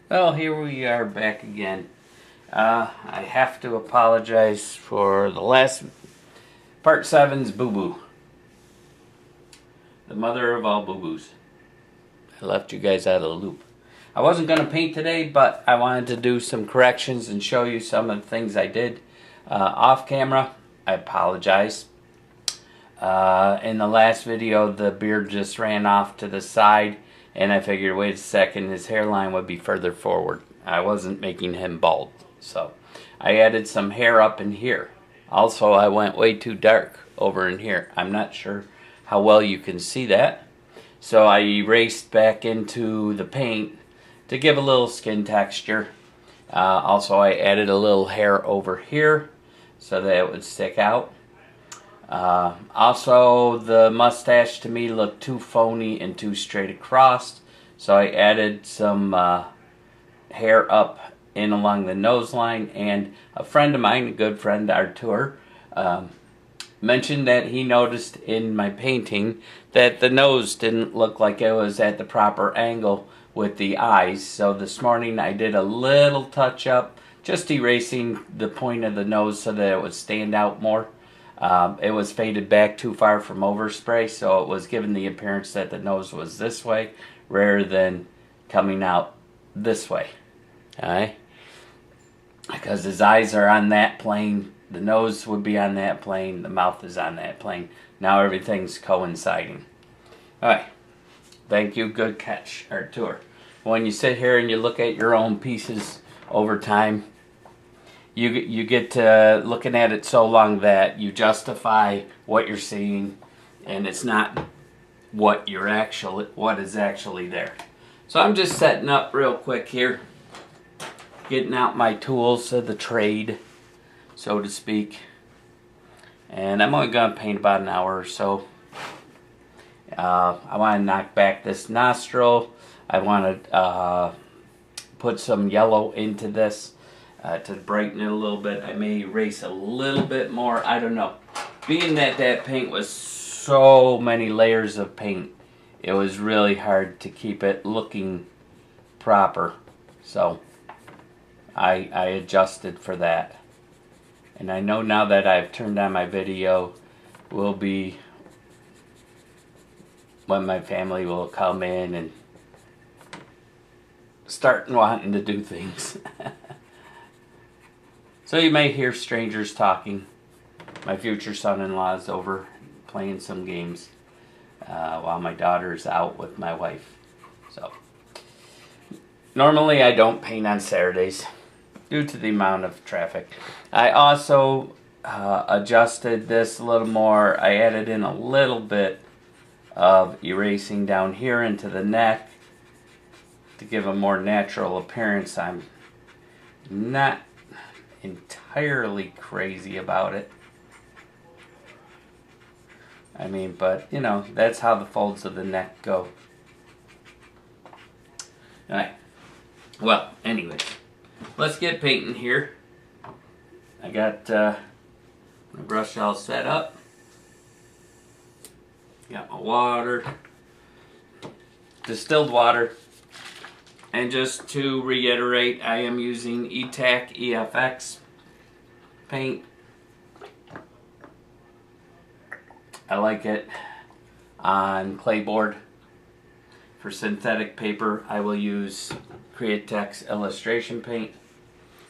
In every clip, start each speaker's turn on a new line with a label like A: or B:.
A: Well, here we are back again. I have to apologize for the last part 7's boo-boo. The mother of all boo-boos. I left you guys out of the loop. I wasn't going to paint today, but I wanted to do some corrections and show you some of the things I did off camera. I apologize. In the last video, the beard just ran off to the side, and I figured, wait a second, his hairline would be further forward. I wasn't making him bald, so I added some hair up in here. Also, I went way too dark over in here. I'm not sure how well you can see that. So I erased back into the paint to give a little skin texture. Also, I added a little hair over here so that it would stick out. Also, the mustache to me looked too phony and too straight across, so I added some hair up in along the nose line. And a friend of mine, a good friend, Artur, mentioned that he noticed in my painting that the nose didn't look like it was at the proper angle with the eyes. So this morning I did a little touch up, just erasing the point of the nose so that it would stand out more. It was faded back too far from overspray, so it was given the appearance that the nose was this way rather than coming out this way. Alright? Because his eyes are on that plane, the nose would be on that plane, the mouth is on that plane. Now everything's coinciding. Alright. Thank you. Good catch, Artur. When you sit here and you look at your own pieces over time, you get to looking at it so long that you justify what you're seeing, and it's not what is actually there. So I'm just setting up real quick here, getting out my tools of the trade, so to speak. And I'm only going to paint about an hour or so. I want to knock back this nostril. I want to put some yellow into this. To brighten it a little bit. I may erase a little bit more. I don't know. Being that that paint was so many layers of paint, it was really hard to keep it looking proper. So I adjusted for that. And I know now that I've turned on my video will be when my family will come in and start wanting to do things. So you may hear strangers talking. My future son-in-law is over playing some games while my daughter's out with my wife. So normally I don't paint on Saturdays due to the amount of traffic. I also adjusted this a little more. I added in a little bit of erasing down here into the neck to give a more natural appearance. I'm not entirely crazy about it. I mean, but you know, that's how the folds of the neck go. Alright. Well, anyways, let's get painting here. I got my brush all set up. Got my water, distilled water. And just to reiterate, I am using ETAC EFX paint. I like it on Claybord. For synthetic paper, I will use Createx illustration paint.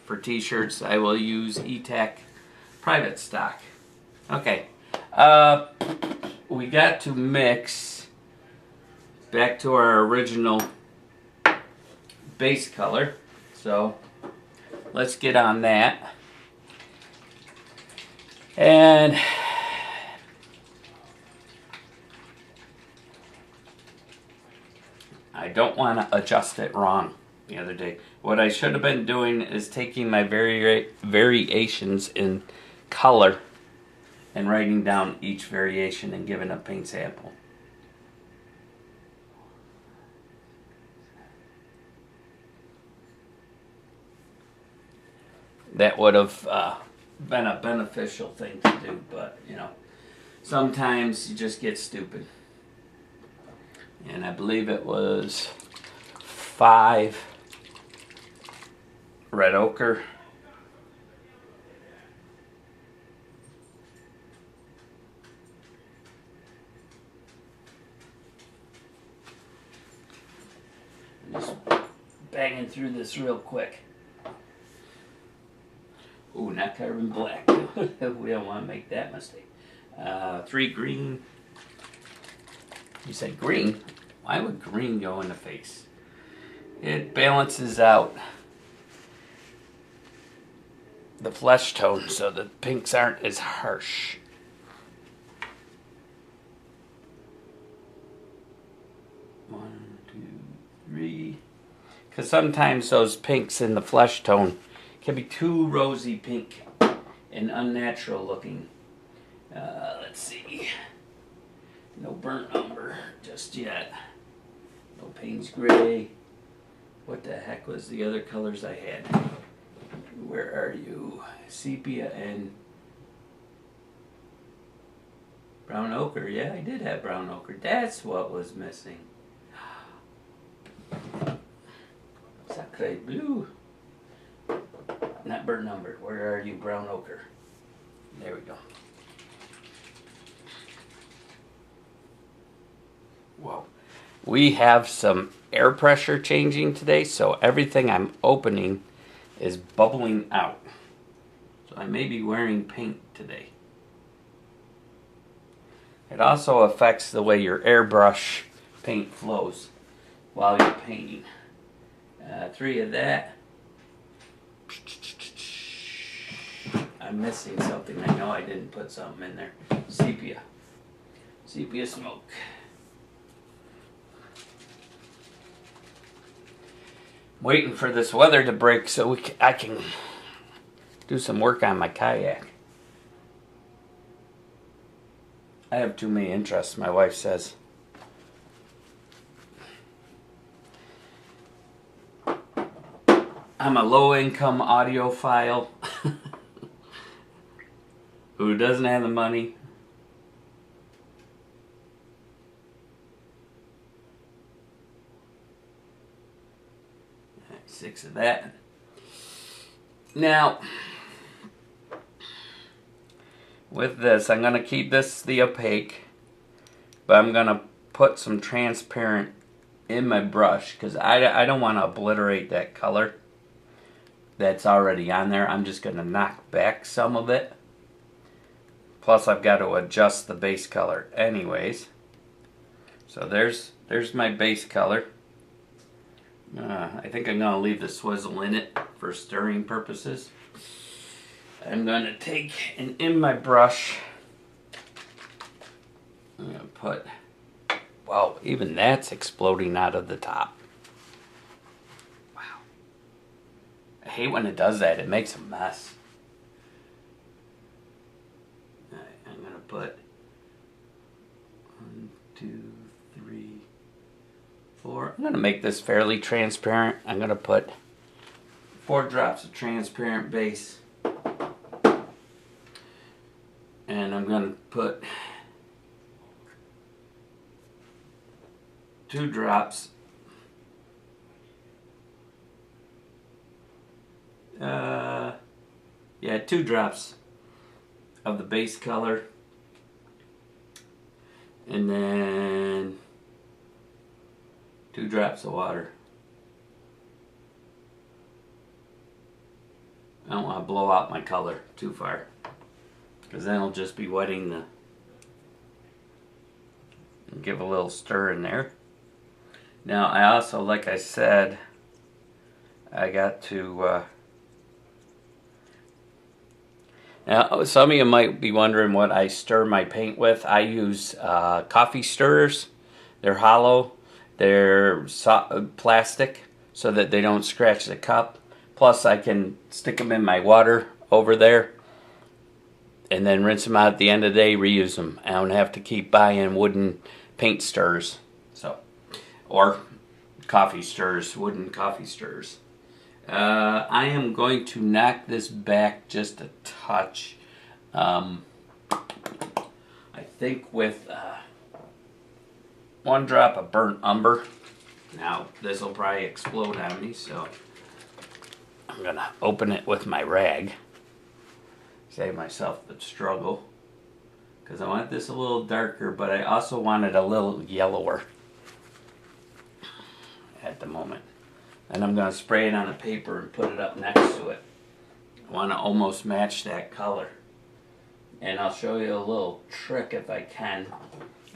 A: For t-shirts, I will use ETAC private stock. Okay, we got to mix back to our original base color, so let's get on that. And I don't want to adjust it wrong the other day. What I should have been doing is taking my variations in color and writing down each variation and giving a paint sample. That would have been a beneficial thing to do, but you know, sometimes you just get stupid. And I believe it was 5 red ochre. Just banging through this real quick. Ooh, not carbon black. We don't want to make that mistake. 3 green. You said green? Why would green go in the face? It balances out the flesh tone so the pinks aren't as harsh. One, two, three. Because sometimes those pinks in the flesh tone can be too rosy pink and unnatural looking. Let's see. No burnt umber just yet. No Payne's gray. What the heck was the other colors I had? Where are you? Sepia and brown ochre. Yeah, I did have brown ochre. That's what was missing. Sacre bleu. Not burnt umber. Where are you? Brown ochre. There we go. Whoa. We have some air pressure changing today, so everything I'm opening is bubbling out. So I may be wearing paint today. It also affects the way your airbrush paint flows while you're painting. 3 of that. I'm missing something. I know I didn't put something in there. Sepia. Sepia smoke. Waiting for this weather to break so I can do some work on my kayak. I have too many interests, my wife says. I'm a low-income audiophile who doesn't have the money. Right, 6 of that. Now, with this, I'm going to keep this the opaque, but I'm going to put some transparent in my brush because I don't want to obliterate that color that's already on there. I'm just going to knock back some of it. Plus I've got to adjust the base color anyways. So there's my base color. I think I'm going to leave the swizzle in it for stirring purposes. I'm going to take, and in my brush, I'm going to put, wow, even that's exploding out of the top. Wow. I hate when it does that. It makes a mess. All right, I'm going to put 1, 2, 3, 4. I'm going to make this fairly transparent. I'm going to put 4 drops of transparent base. And I'm going to put 2 drops yeah, 2 drops of the base color, and then 2 drops of water. I don't want to blow out my color too far, because then I'll just be wetting the, give a little stir in there. Now I also, like I said, I got to, now some of you might be wondering what I stir my paint with. I use coffee stirrers. They're hollow, they're plastic so that they don't scratch the cup. Plus I can stick them in my water over there and then rinse them out at the end of the day, reuse them. I don't have to keep buying wooden paint stirrers. So, or coffee stirrers, wooden coffee stirrers. I am going to knock this back just a touch. I think with 1 drop of burnt umber. Now this will probably explode on me, so I'm I'm gonna open it with my rag. Save myself the struggle. Because I want this a little darker, but I also want it a little yellower at the moment. And I'm gonna spray it on a paper and put it up next to it. I want to almost match that color. And I'll show you a little trick if I can.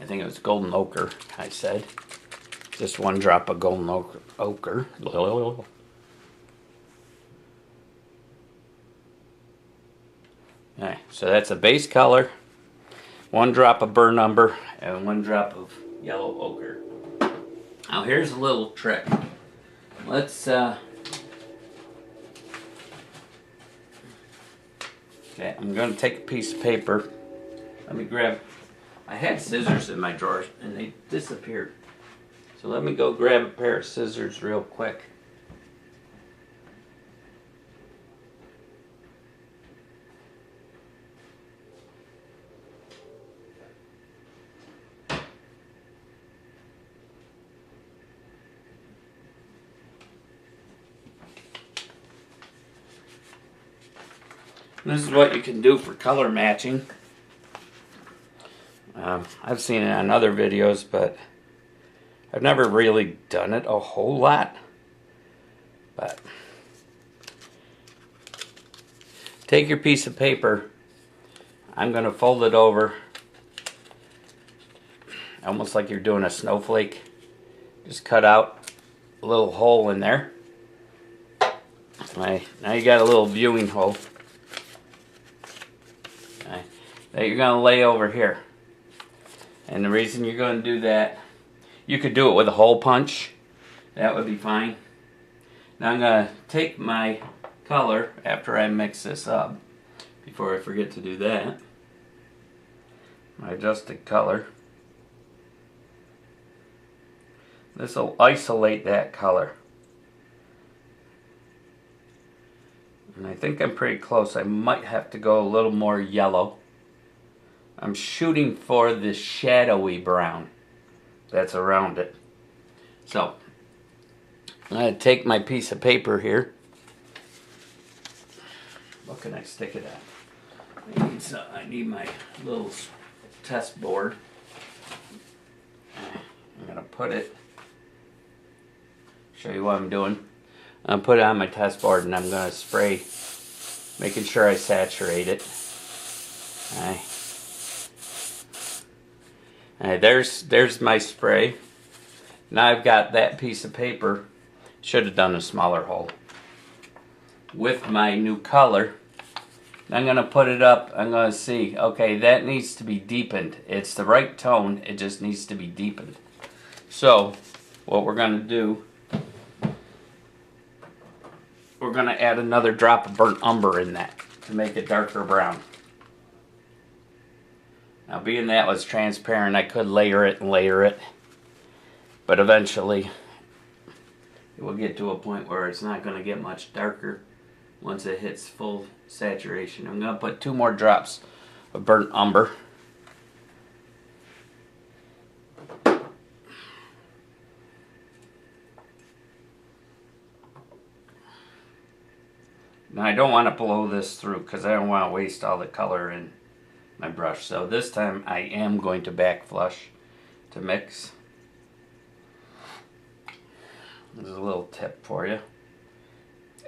A: I think it was golden ochre, I said. Just one drop of golden ochre. Alright, so that's a base color, one drop of burnt umber, and one drop of yellow ochre. Now here's a little trick. Let's okay, I'm going to take a piece of paper. Let me grab, I had scissors in my drawer and they disappeared. So let me go grab a pair of scissors real quick. This is what you can do for color matching. I've seen it on other videos, but I've never really done it a whole lot. But take your piece of paper. I'm going to fold it over, almost like you're doing a snowflake. Just cut out a little hole in there. Now you got a little viewing hole that you're going to lay over here. And the reason you're going to do that, you could do it with a hole punch. That would be fine. Now I'm going to take my color after I mix this up, before I forget to do that. My adjusted color. This will isolate that color. And I think I'm pretty close. I might have to go a little more yellow. I'm shooting for this shadowy brown that's around it. So, I'm going to take my piece of paper here. What can I stick it at? I need my little test board. I'm going to put it, show you what I'm doing. I'm going to put it on my test board and I'm going to spray, making sure I saturate it. Alright. Alright, there's my spray. Now I've got that piece of paper. Should have done a smaller hole. With my new color, I'm going to put it up. I'm going to see, okay, that needs to be deepened. It's the right tone, it just needs to be deepened. So, what we're going to do, we're going to add another drop of burnt umber in that to make it darker brown. Now, being that was transparent, I could layer it and layer it, but eventually it will get to a point where it's not going to get much darker once it hits full saturation. I'm going to put 2 more drops of burnt umber. Now, I don't want to blow this through because I don't want to waste all the color in my brush. So this time I am going to back flush to mix. This is a little tip for you.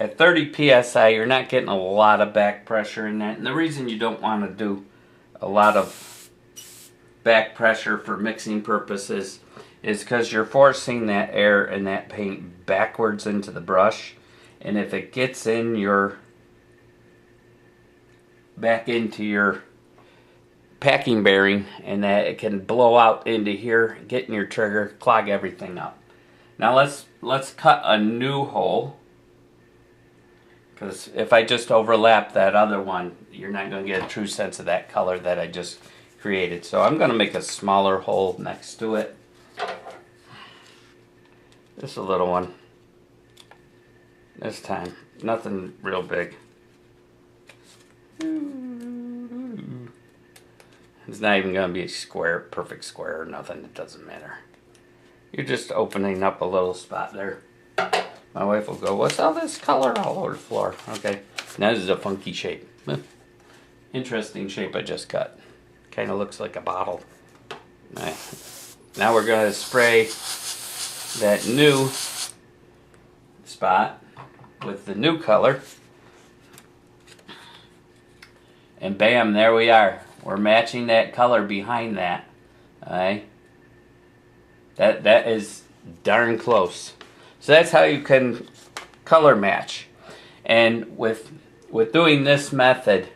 A: At 30 psi, you're not getting a lot of back pressure in that. And the reason you don't want to do a lot of back pressure for mixing purposes is because you're forcing that air and that paint backwards into the brush. And if it gets in your, back into your packing bearing, and that it can blow out into here, get in your trigger, clog everything up. Now let's cut a new hole, because if I just overlap that other one, you're not going to get a true sense of that color that I just created. So I'm going to make a smaller hole next to it. Just a little one. This time, nothing real big. It's not even going to be a square, perfect square or nothing. It doesn't matter. You're just opening up a little spot there. My wife will go, what's all this color all over the floor? Okay, now this is a funky shape. Interesting shape I just cut. Kind of looks like a bottle. All right. Now we're going to spray that new spot with the new color. And bam, there we are. We're matching that color behind that. Alright? That is darn close. So that's how you can color match. And with doing this method,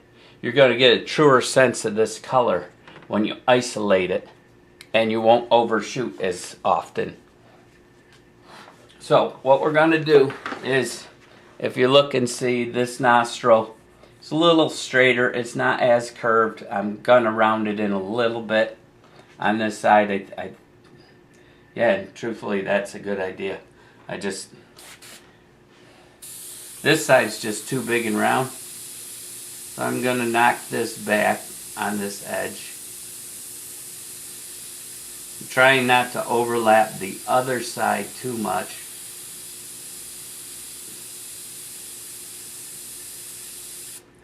A: you're going to get a truer sense of this color when you isolate it, and you won't overshoot as often. So what we're going to do is, if you look and see this nostril, it's a little straighter, it's not as curved. I'm going to round it in a little bit on this side. Yeah, truthfully, that's a good idea. This side's just too big and round. So I'm going to knock this back on this edge. I'm trying not to overlap the other side too much.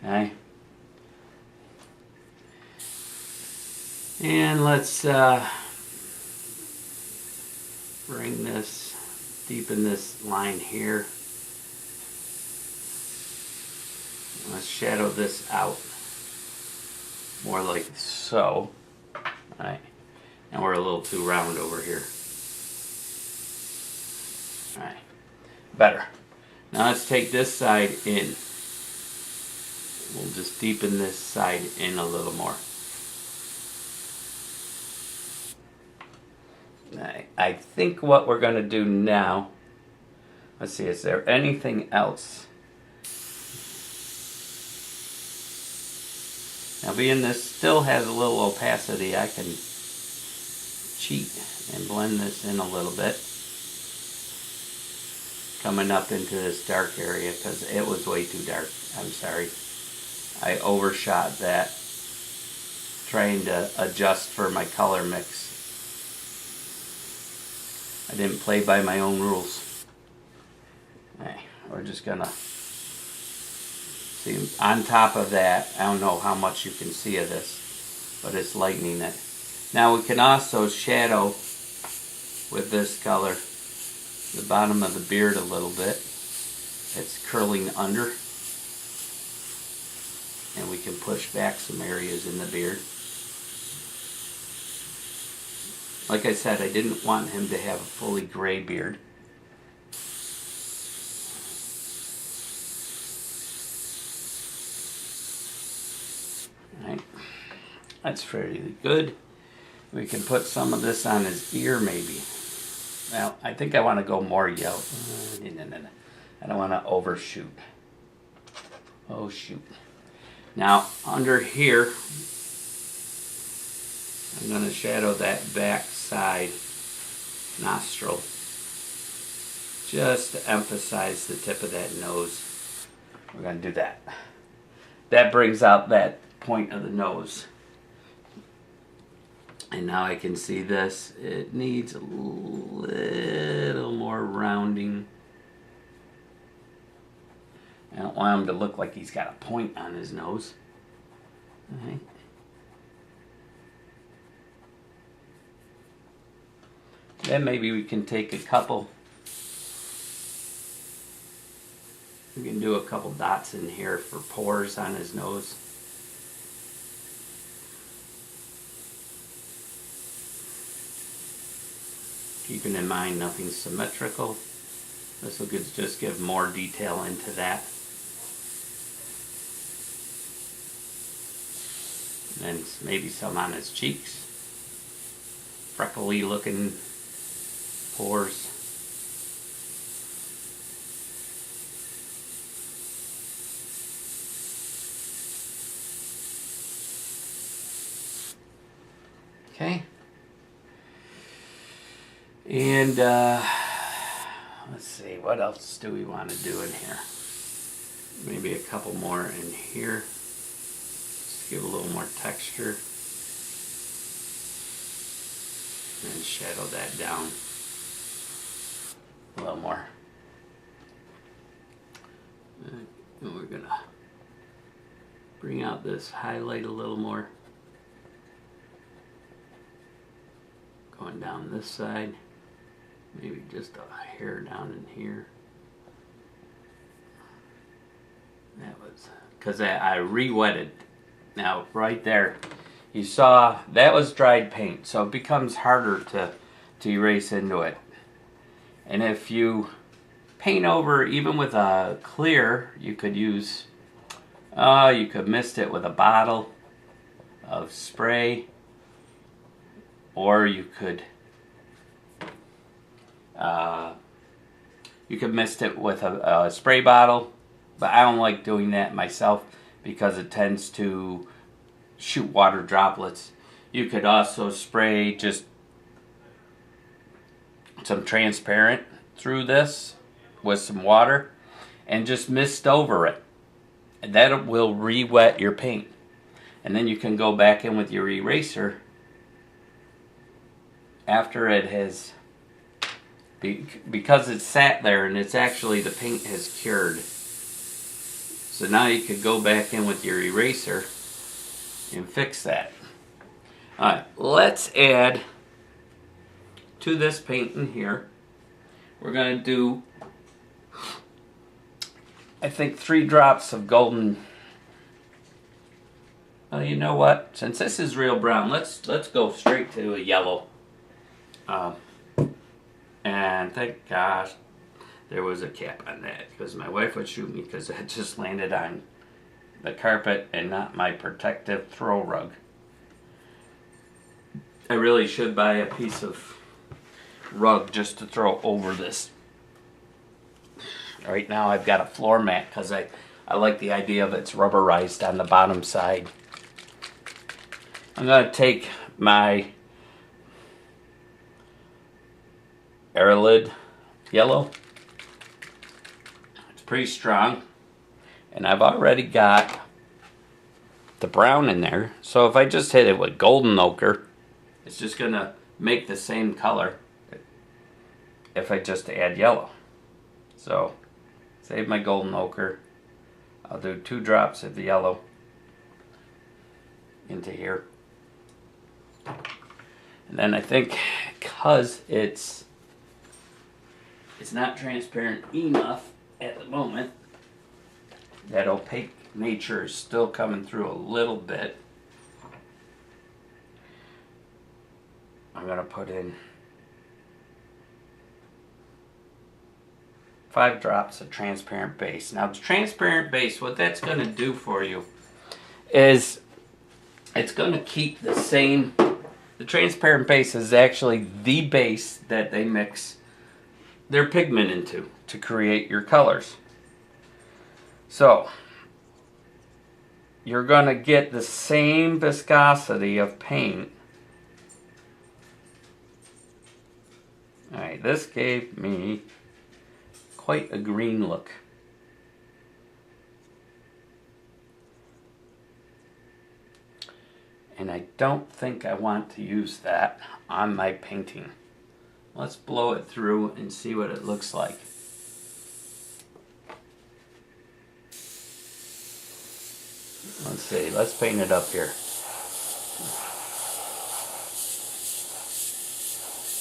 A: Okay. And let's bring this, deepen this line here. Let's shadow this out more like so. Alright. And we're a little too round over here. Alright. Better. Now let's take this side in. We'll just deepen this side in a little more. I think what we're going to do now, let's see, is there anything else? Now being this still has a little opacity, I can cheat and blend this in a little bit. Coming up into this dark area because it was way too dark. I'm sorry. I overshot that, trying to adjust for my color mix. I didn't play by my own rules. Okay, we're just gonna see on top of that. I don't know how much you can see of this, but it's lightening it. Now we can also shadow with this color the bottom of the beard a little bit. It's curling under. And we can push back some areas in the beard. Like I said, I didn't want him to have a fully gray beard. Alright, that's fairly good. We can put some of this on his ear maybe. Well, I think I want to go more yellow. No. I don't want to overshoot. Oh shoot. Now, under here, I'm going to shadow that back side nostril just to emphasize the tip of that nose. We're going to do that. That brings out that point of the nose. And now I can see this. It needs a little more rounding. I don't want him to look like he's got a point on his nose. Okay. Then maybe we can take a couple. We can do a couple dots in here for pores on his nose. Keeping in mind nothing's symmetrical. This will just give more detail into that. And then maybe some on his cheeks. Freckly looking pores. Okay. And let's see, what else do we want to do in here? Maybe a couple more in here. Just give a little more texture. And shadow that down a little more. And we're gonna bring out this highlight a little more. Going down this side, maybe just a hair down in here. That was because I re-wetted. Now right there, you saw that was dried paint, so it becomes harder to erase into it. And if you paint over, even with a clear, you could use, you could mist it with a bottle of spray, or you could mist it with a spray bottle, but I don't like doing that myself because it tends to shoot water droplets. You could also spray just some transparent through this with some water and just mist over it. And that will re-wet your paint. And then you can go back in with your eraser after it has, because it's sat there and it's actually, the paint has cured. So now you could go back in with your eraser and fix that. Alright, let's add to this paint in here. We're going to do, I think, 3 drops of golden. Well, you know what? Since this is real brown, let's go straight to a yellow. And thank gosh there was a cap on that, because my wife would shoot me because it just landed on the carpet and not my protective throw rug. I really should buy a piece of rug just to throw over this. Right now I've got a floor mat because I like the idea of it's rubberized on the bottom side. I'm going to take my Airlid yellow. It's pretty strong, and I've already got the brown in there, so if I just hit it with golden ochre, it's just going to make the same color if I just add yellow. So save my golden ochre. I'll do 2 drops of the yellow into here. And then I think, because it's not transparent enough at the moment, that opaque nature is still coming through a little bit. I'm going to put in 5 drops of transparent base. Now, the transparent base, what that's going to do for you is it's going to keep the same. The transparent base is actually the base that they mix their pigment into to create your colors. So you're going to get the same viscosity of paint. Alright, this gave me quite a green look. And I don't think I want to use that on my painting. Let's blow it through and see what it looks like. Let's see, let's paint it up here.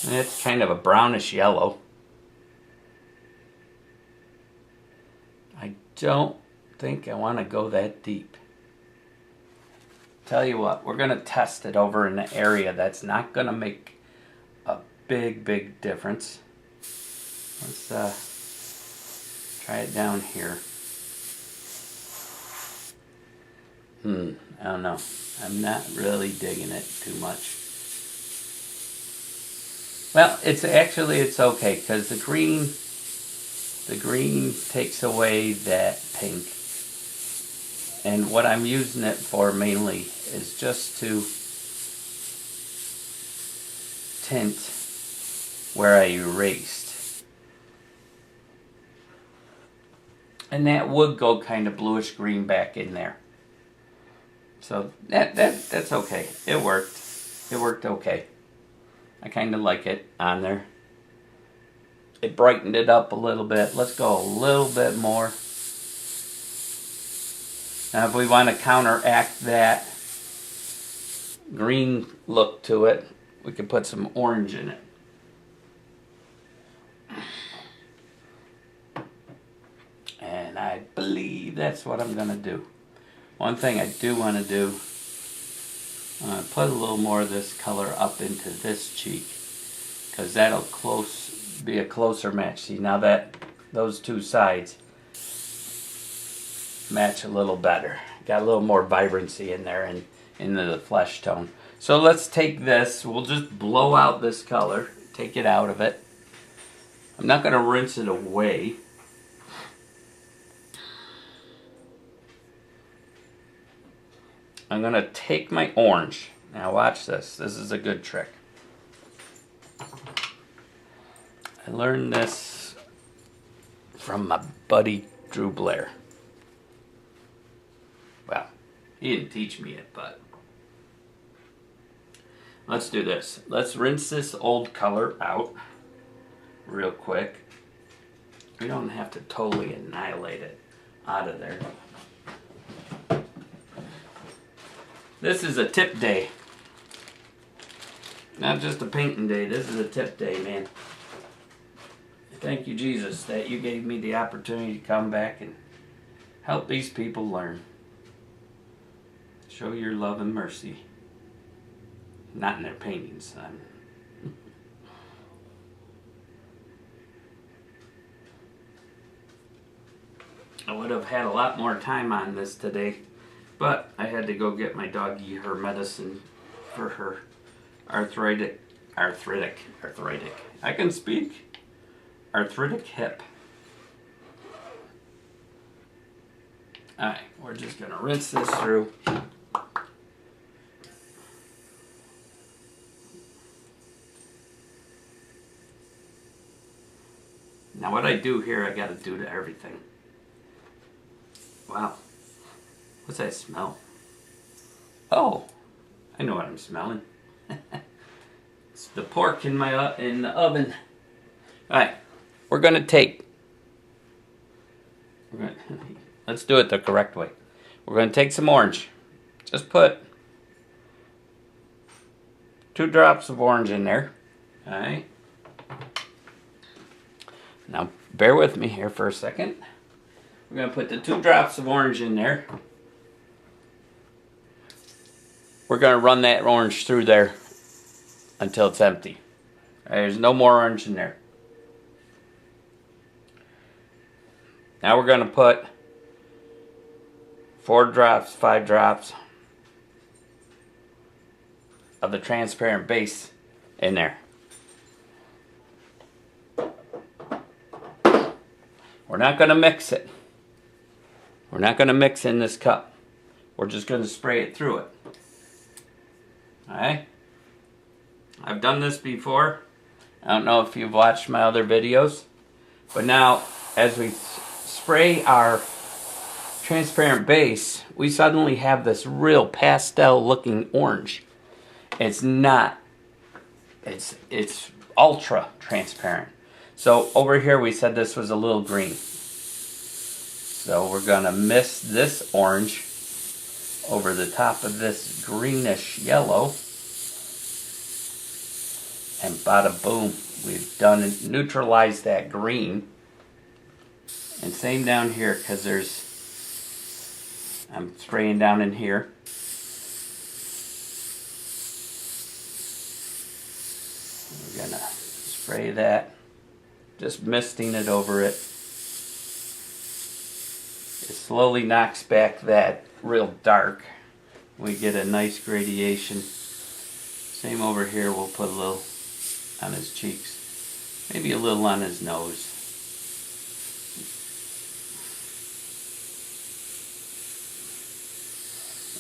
A: And it's kind of a brownish yellow. I don't think I want to go that deep. Tell you what, we're going to test it over in an area that's not going to make a big difference. Let's try it down here. I don't know. I'm not really digging it too much. Well, it's okay, because the green takes away that pink. And what I'm using it for mainly is just to tint where I erased. And that would go kind of bluish green back in there. So that's okay. It worked. It worked okay. I kind of like it on there. It brightened it up a little bit. Let's go a little bit more. Now if we want to counteract that green look to it, we can put some orange in it. And I believe that's what I'm going to do. One thing I do want to do, put a little more of this color up into this cheek, because that'll be a closer match. See, now that those two sides match a little better. Got a little more vibrancy in there and into the flesh tone. So let's take this, we'll just blow out this color, take it out of it. I'm not going to rinse it away. I'm going to take my orange. Now watch this. This is a good trick. I learned this from my buddy Drew Blair. Well, he didn't teach me it, but let's do this. Let's rinse this old color out real quick. We don't have to totally annihilate it out of there. This is a tip day. Not just a painting day, this is a tip day, man. Thank you, Jesus, that you gave me the opportunity to come back and help these people learn. Show your love and mercy. Not in their paintings, son. I would have had a lot more time on this today, but I had to go get my doggie her medicine for her arthritic. I can speak. Arthritic hip. Alright, we're just going to rinse this through. Now what I do here, I got to do to everything. Wow. What's that smell? Oh, I know what I'm smelling. It's the pork in my in the oven. Alright, we're going to take... Let's do it the correct way. We're going to take some orange. Just put 2 drops of orange in there. Alright. Now, bear with me here for a second. We're going to put the 2 drops of orange in there. We're going to run that orange through there until it's empty. There's no more orange in there. Now we're going to put 4 drops, 5 drops of the transparent base in there. We're not going to mix it. We're not going to mix in this cup. We're just going to spray it through it. Alright? I've done this before. I don't know if you've watched my other videos. But now, as we spray our transparent base, we suddenly have this real pastel looking orange. It's not. It's ultra transparent. So over here we said this was a little green. So we're going to mist this orange over the top of this greenish yellow. And bada boom, we've done it, neutralized that green. And same down here, because I'm spraying down in here. We're gonna spray that, just misting it over it. It slowly knocks back that real dark. We get a nice gradation. Same over here, we'll put a little on his cheeks, maybe a little on his nose.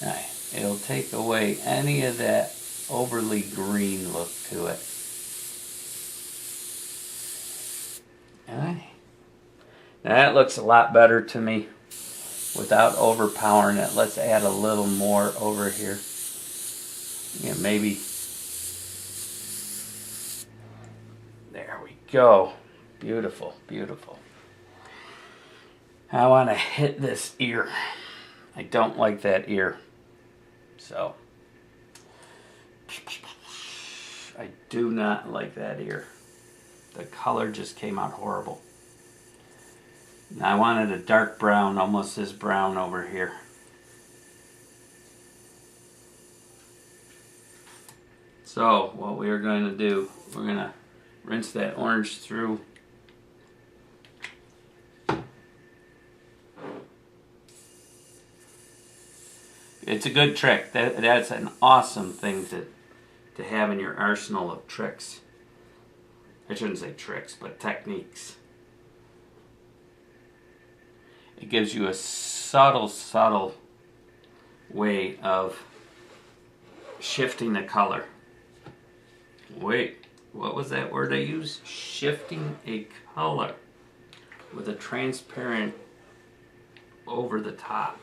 A: Alright, it'll take away any of that overly green look to it. Alright, now that looks a lot better to me without overpowering it. Let's add a little more over here. Yeah, maybe. There we go. Beautiful, beautiful. I want to hit this ear I don't like that ear. So, I do not like that ear. The color just came out horrible. Now I wanted a dark brown, almost this brown over here. So what we are going to do, we're going to rinse that orange through. It's a good trick. That's an awesome thing to have in your arsenal of tricks. I shouldn't say tricks, but techniques. It gives you a subtle way of shifting the color. Wait, what was that word I used? Shifting a color with a transparent over the top.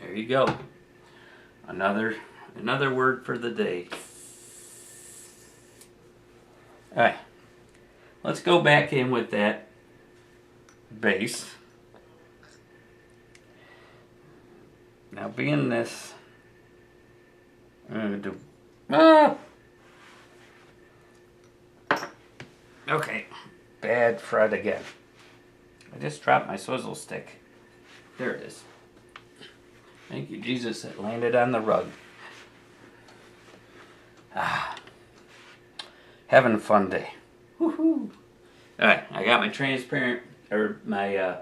A: There you go. Another word for the day. Alright, let's go back in with that base. Now being this, I'm going to do... Okay, bad Fred again. I just dropped my swizzle stick. There it is. Thank you, Jesus, it landed on the rug. Having a fun day. Woohoo! Alright, I got my transparent, or my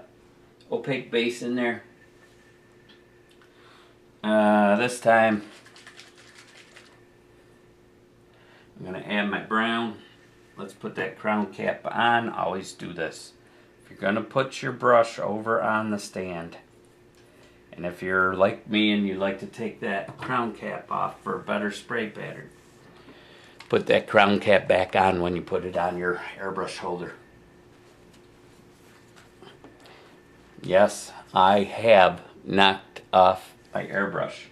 A: opaque base in there. This time, I'm going to add my brown. Let's put that crown cap on. Always do this. If you're going to put your brush over on the stand, and if you're like me and you like to take that crown cap off for a better spray pattern, put that crown cap back on when you put it on your airbrush holder. Yes, I have knocked off my airbrush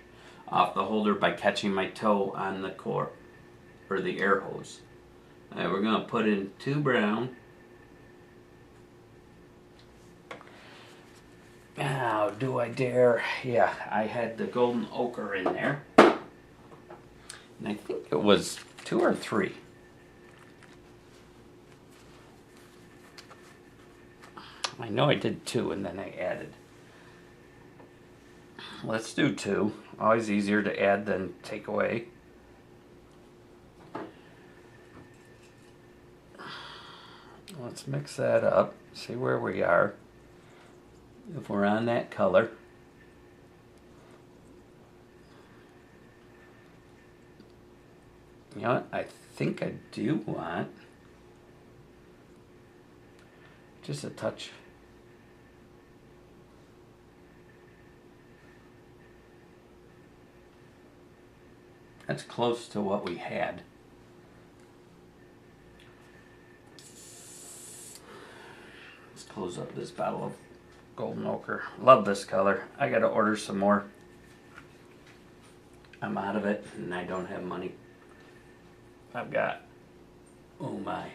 A: off the holder by catching my toe on the core, or the air hose. Alright, we're going to put in 2 brown. Now, do I dare? Yeah, I had the golden ochre in there. And I think it was 2 or 3. I know I did 2 and then I added. Let's do 2. Always easier to add than take away. Let's mix that up. See where we are. If we're on that color. You know what? I think I do want just a touch. That's close to what we had. Let's close up this bottle of golden ochre. Love this color. I gotta order some more. I'm out of it and I don't have money. I've got, oh my,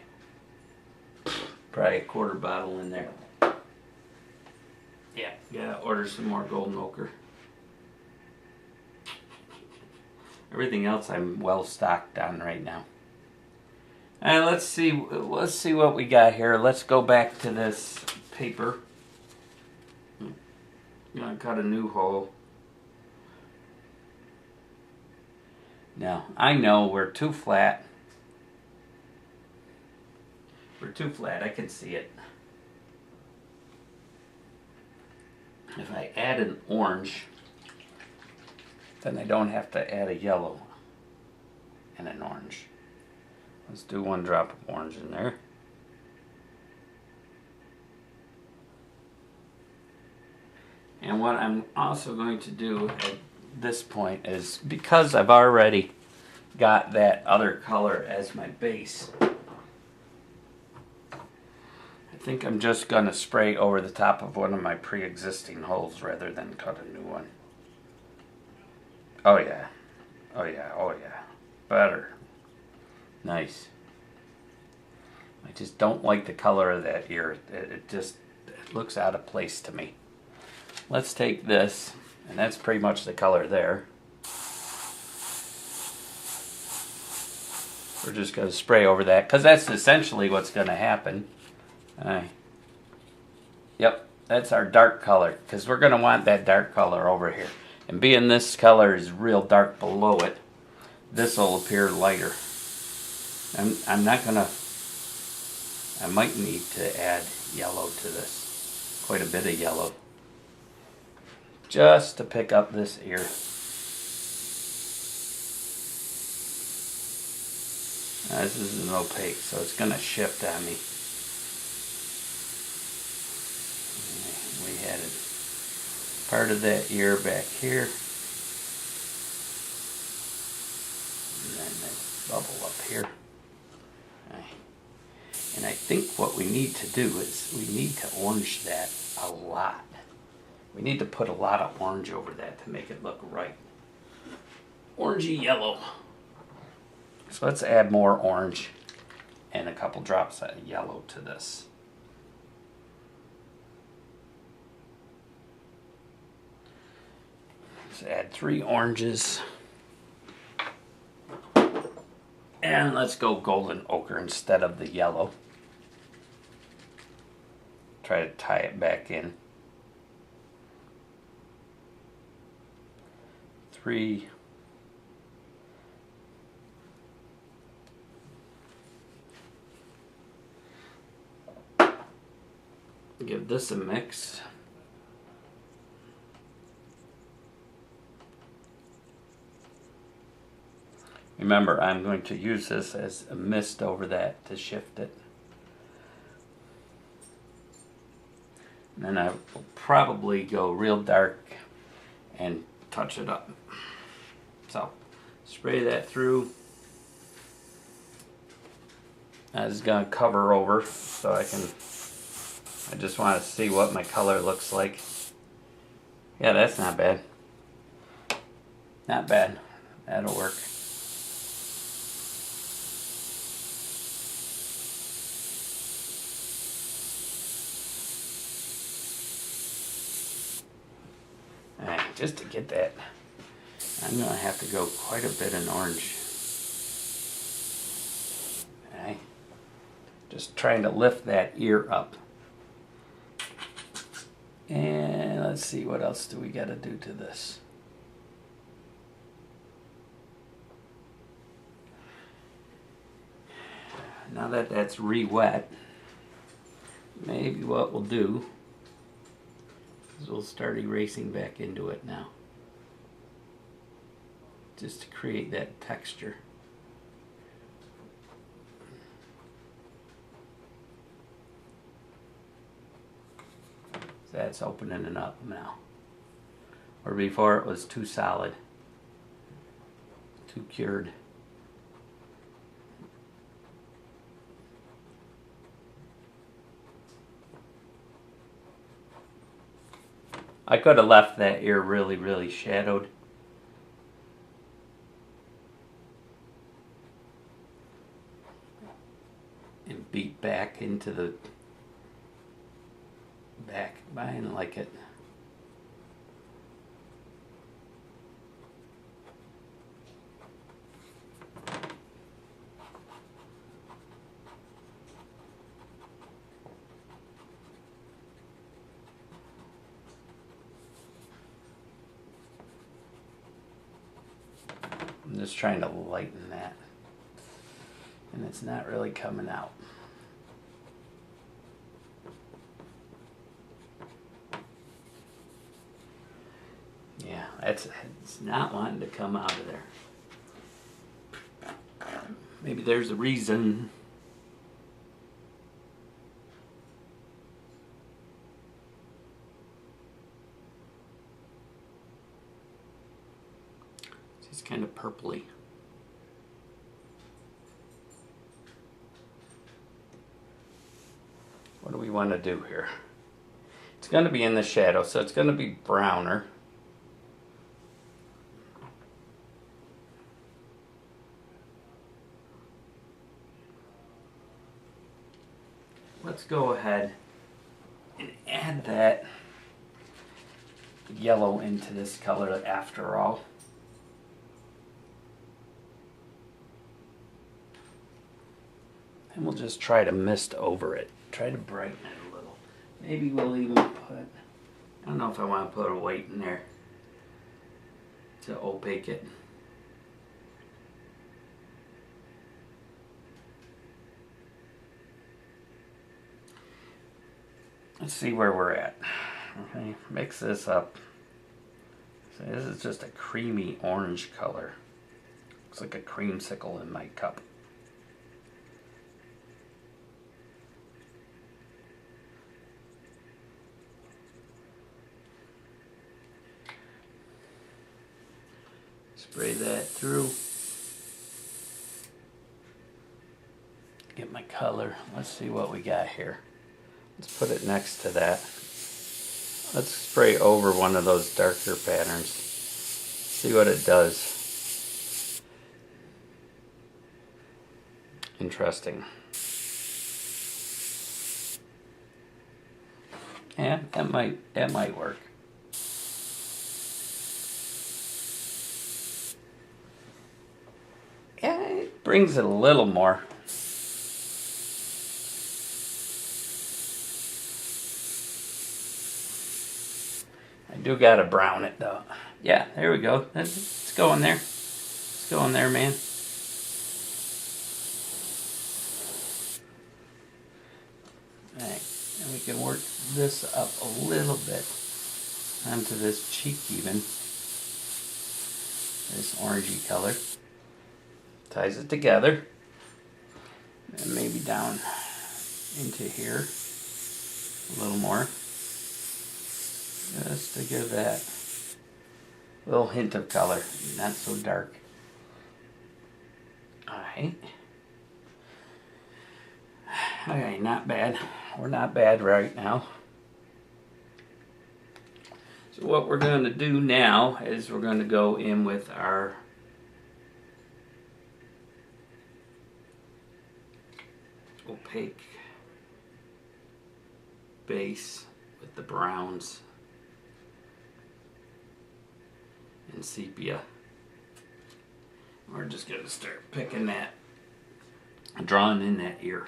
A: probably a quarter bottle in there. Yeah, gotta order some more golden ochre. Everything else I'm well stocked on right now. Alright, let's see what we got here. Let's go back to this paper. I'm gonna cut a new hole. Now, I know we're too flat. We're too flat, I can see it. If I add an orange, then I don't have to add a yellow and an orange. Let's do 1 drop of orange in there. And what I'm also going to do at this point is, because I've already got that other color as my base, I think I'm just going to spray over the top of one of my pre-existing holes rather than cut a new one. Oh yeah. Oh yeah. Oh yeah. Better. Nice. I just don't like the color of that ear. It looks out of place to me. let's take this, and that's pretty much the color there. We're just going to spray over that, because that's essentially what's going to happen. Yep, that's our dark color, because we're going to want that dark color over here. And being this color is real dark below it, this will appear lighter. I'm not going to, I might need to add yellow to this, quite a bit of yellow, just to pick up this ear. This is an opaque, so it's going to shift on me. We had part of that ear back here. And then this bubble up here. And I think what we need to do is we need to orange that a lot. We need to put a lot of orange over that to make it look right. Orangey yellow. So let's add more orange and a couple drops of yellow to this. Let's add 3 oranges. And let's go golden ochre instead of the yellow. Try to tie it back in. 3. Give this a mix. Remember, I'm going to use this as a mist over that to shift it. And then I will probably go real dark and touch it up. So, spray that through. I was going to cover over so I just want to see what my color looks like. Yeah, that's not bad. Not bad. That'll work. Alright, just to get that, I'm going to have to go quite a bit in orange. Alright. Just trying to lift that ear up. And let's see, what else do we got to do to this? Now that that's re-wet, maybe what we'll do is we'll start erasing back into it now. Just to create that texture. That's opening it up now. Or before it was too solid, too cured. I could have left that ear really, really shadowed. And beat back into the back, but I didn't like it. I'm just trying to lighten that, and it's not really coming out. Yeah, it's not wanting to come out of there. Maybe there's a reason. It's kind of purpley. What do we want to do here? It's going to be in the shadow, so it's going to be browner. Let's go ahead and add that yellow into this color after all. And we'll just try to mist over it. Try to brighten it a little. Maybe we'll even put, I don't know if I want to put a white in there to opaque it. Let's see where we're at. Okay, mix this up. So this is just a creamy orange color. Looks like a creamsicle in my cup. Spray that through. Get my color. Let's see what we got here. Let's put it next to that. Let's spray over one of those darker patterns. See what it does. Interesting. Yeah, that might work. Yeah, it brings it a little more. I do gotta brown it though. Yeah, there we go. It's going there. It's going there, man. Alright, and we can work this up a little bit onto this cheek even. This orangey color. Ties it together. And maybe down into here a little more. Just to give that little hint of color, not so dark. Alright. Okay, not bad. We're not bad right now. So what we're going to do now is we're going to go in with our opaque base with the browns and sepia. We're just going to start picking that, drawing in that ear.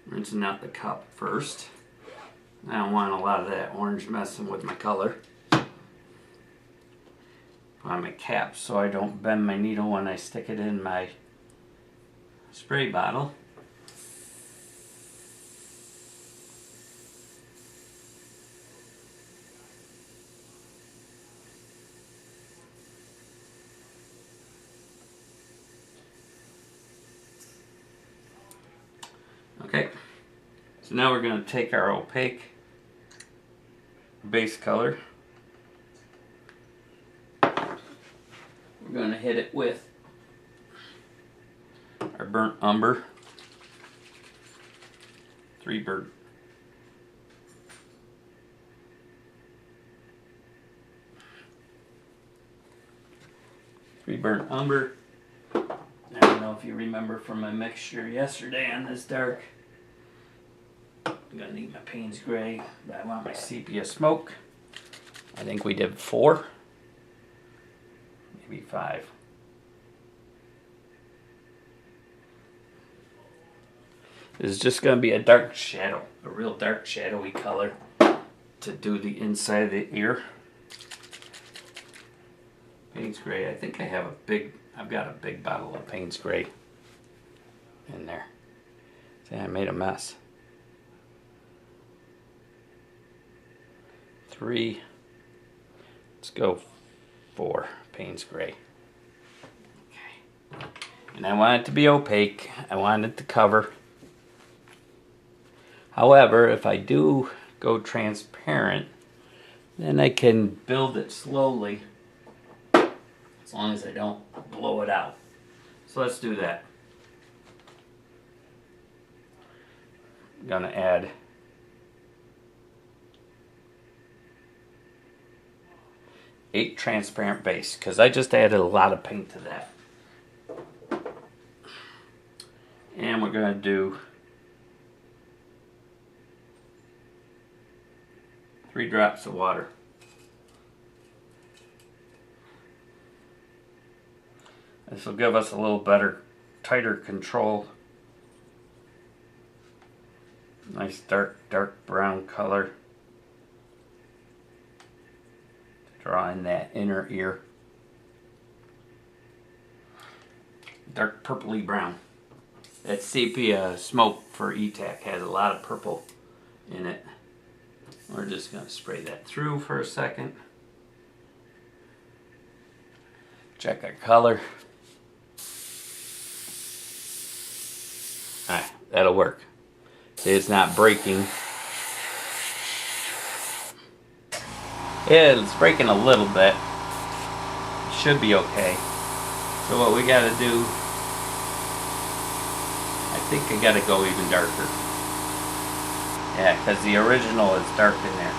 A: Rinsing out the cup first. I don't want a lot of that orange messing with my color. On my cap so I don't bend my needle when I stick it in my spray bottle. Okay, so now we're going to take our opaque base color. We're going to hit it with our burnt umber, three burnt umber. I don't know if you remember from my mixture yesterday on this dark. I'm going to need my Payne's Gray, but I want my sepia smoke. I think we did 4, maybe 5. This is just going to be a dark shadow, a real dark shadowy color to do the inside of the ear. Payne's Gray, I think I've got a big bottle of Payne's Gray in there. See, I made a mess. 3, let's go 4 Payne's Gray. Okay. And I want it to be opaque. I want it to cover. However, if I do go transparent, then I can build it slowly as long as I don't blow it out. So let's do that. I'm going to add eight transparent base because I just added a lot of paint to that. And we're going to do 3 drops of water. This will give us a little better, tighter control. Nice dark brown color. Draw in that inner ear. Dark purpley brown. That sepia smoke for ETAC has a lot of purple in it. We're just going to spray that through for a second. Check our color. Alright, that'll work. See, it's not breaking. Yeah, it's breaking a little bit. Should be okay. So what we gotta do, I think I gotta go even darker. Yeah, because the original is dark in there.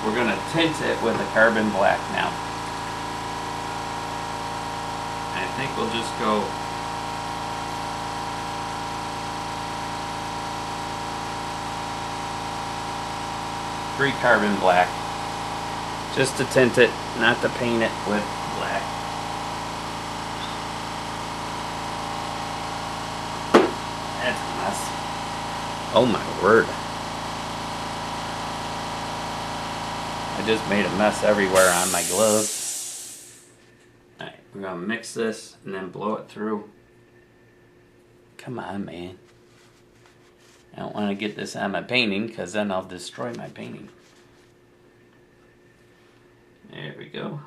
A: We're gonna tint it with a carbon black now. I think we'll just go three carbon black, just to tint it, not to paint it with black. That's a mess. Oh my word. I just made a mess everywhere on my gloves. Alright, we're going to mix this and then blow it through. Come on, man. I don't want to get this on my painting because then I'll destroy my painting. There we go.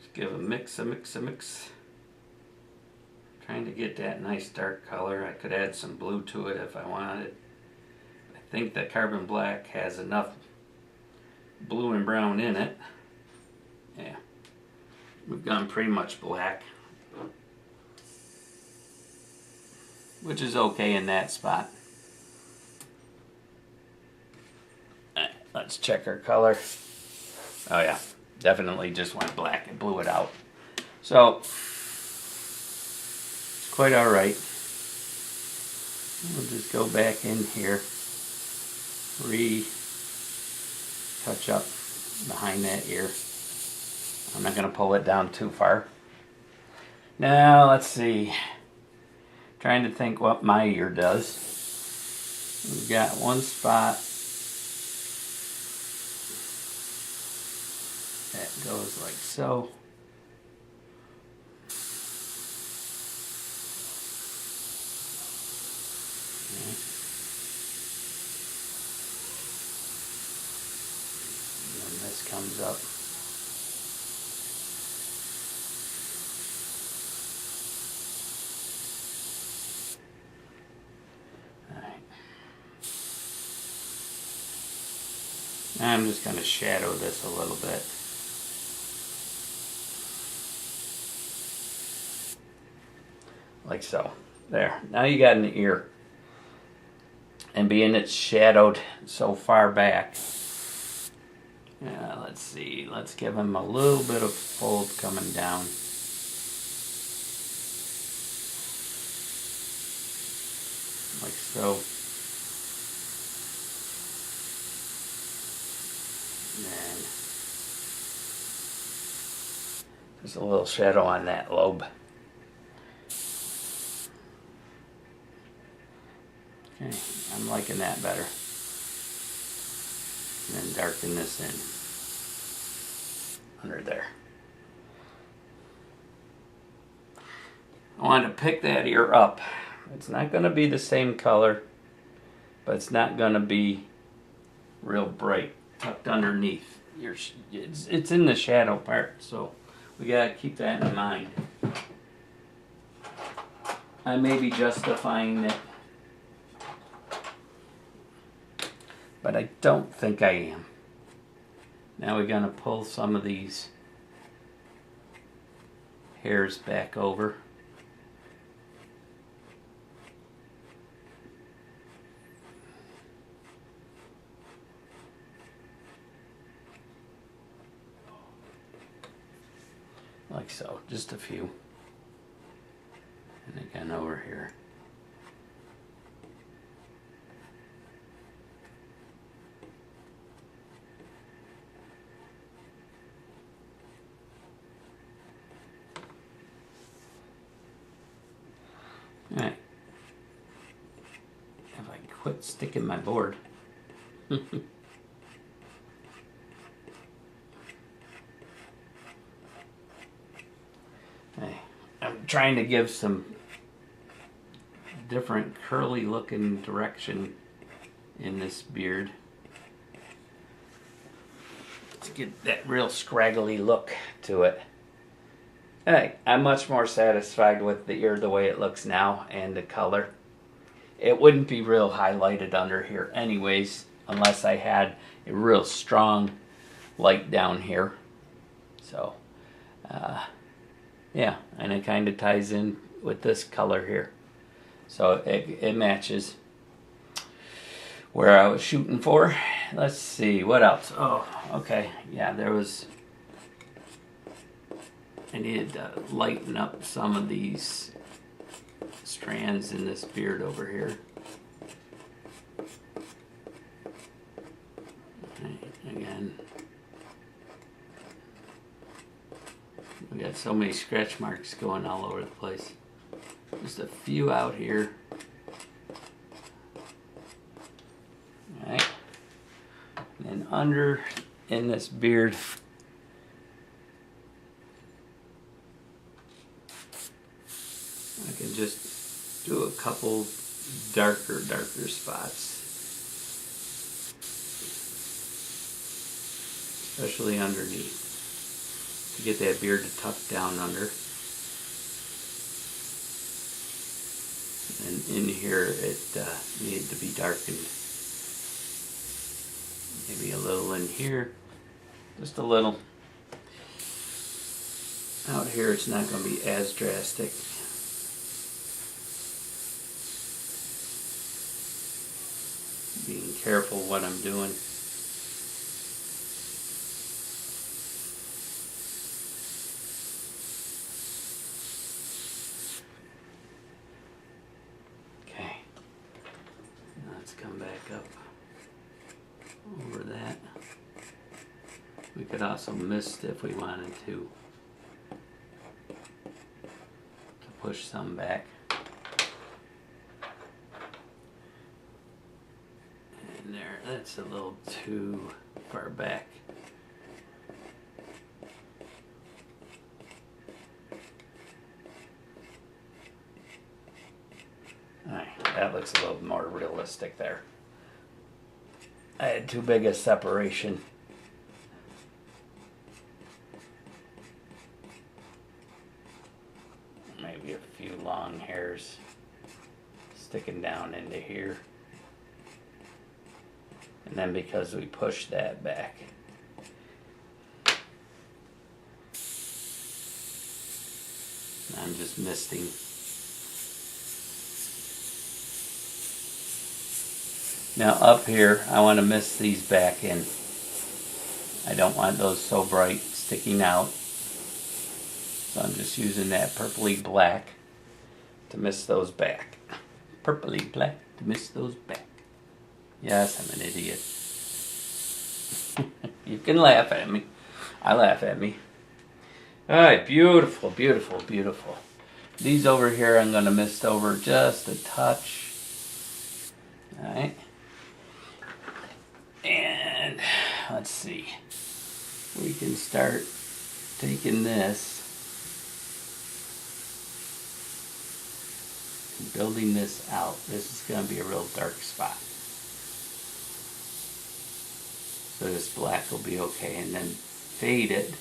A: Just give a mix. Trying to get that nice dark color. I could add some blue to it if I wanted. I think the carbon black has enough blue and brown in it. Yeah. We've gone pretty much black, which is okay in that spot. Alright, let's check our color. Oh yeah, definitely just went black and blew it out. So, it's quite alright. We'll just go back in here, touch up behind that ear. I'm not going to pull it down too far. Now, let's see. Trying to think what my ear does. We've got one spot that goes like so. Okay. And then this comes up. I'm just going to shadow this a little bit. Like so. There. Now you got an ear. And being it's shadowed so far back. Yeah, let's see. Let's give him a little bit of fold coming down. Like so. And there's a little shadow on that lobe. Okay, I'm liking that better. And then darken this in under there. I want to pick that ear up. It's not going to be the same color, but it's not going to be real bright. Tucked underneath. It's in the shadow part, so we gotta keep that in mind. I may be justifying it, but I don't think I am. Now we're gonna pull some of these hairs back over. Like so, just a few. And again over here. Quit sticking my board. I'm trying to give some different curly looking direction in this beard to get that real scraggly look to it. Hey, I'm much more satisfied with the ear the way it looks now and the color. It wouldn't be real highlighted under here anyways unless I had a real strong light down here. So yeah, and it kind of ties in with this color here. So it matches where I was shooting for. Let's see, what else? Oh, okay, yeah, I needed to lighten up some of these strands in this beard over here. Okay, again, we got so many scratch marks going all over the place. Just a few out here. Alright. And under in this beard, I can just do a couple darker spots. Especially underneath. To get that beard to tuck down under. And in here it needed to be darkened. Maybe a little in here. Just a little. Out here it's not going to be as drastic. Being careful what I'm doing. Come back up over that. We could also mist if we wanted to push some back. And there, that's a little too far back. That looks a little more realistic there. I had too big a separation. Maybe a few long hairs sticking down into here. And then because we pushed that back, I'm just misting. Now up here, I want to mist these back in. I don't want those so bright sticking out. So I'm just using that purpley black to mist those back. Purpley black to mist those back. Yes, I'm an idiot. You can laugh at me. I laugh at me. Alright, beautiful, beautiful, beautiful. These over here I'm going to mist over just a touch. Alright. And let's see, we can start taking this and building this out. This is going to be a real dark spot. So this black will be okay, and then fade it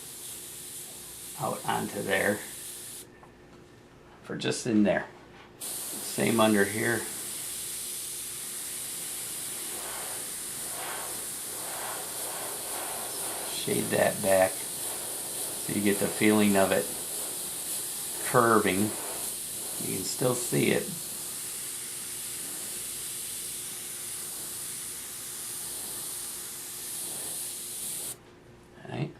A: out onto there for just in there. Same under here. Shade that back so you get the feeling of it curving. You can still see it. Alright.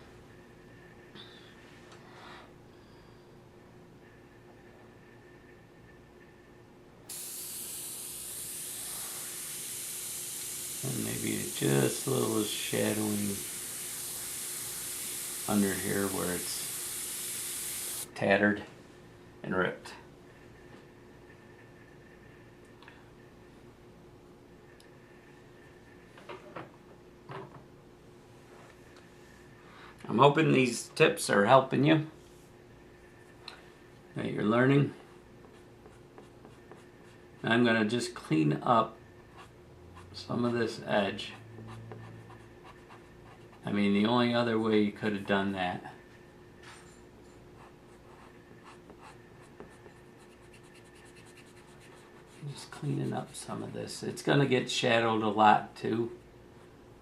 A: And maybe just a little shadowing under here where it's tattered and ripped. I'm hoping these tips are helping you, that you're learning. I'm going to just clean up some of this edge. I mean, the only other way you could have done that just cleaning up some of this. It's going to get shadowed a lot too,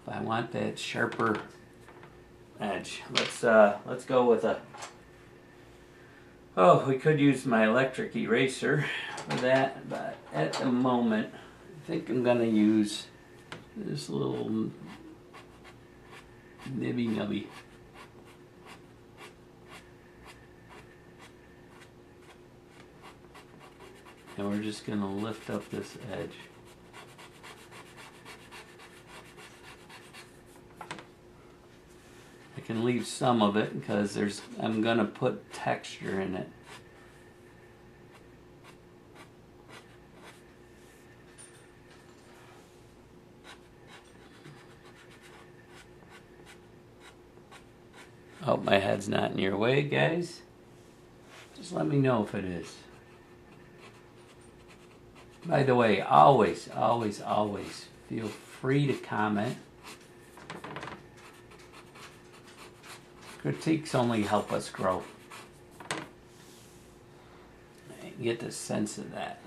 A: but I want that sharper edge. Let's go with a, oh, we could use my electric eraser for that, but at the moment I think I'm going to use this little nibby nubby. And we're just going to lift up this edge. I can leave some of it because I'm going to put texture in it. Hope my head's not in your way, guys. Just let me know if it is. By the way, always, always, always feel free to comment. Critiques only help us grow. Get the sense of that.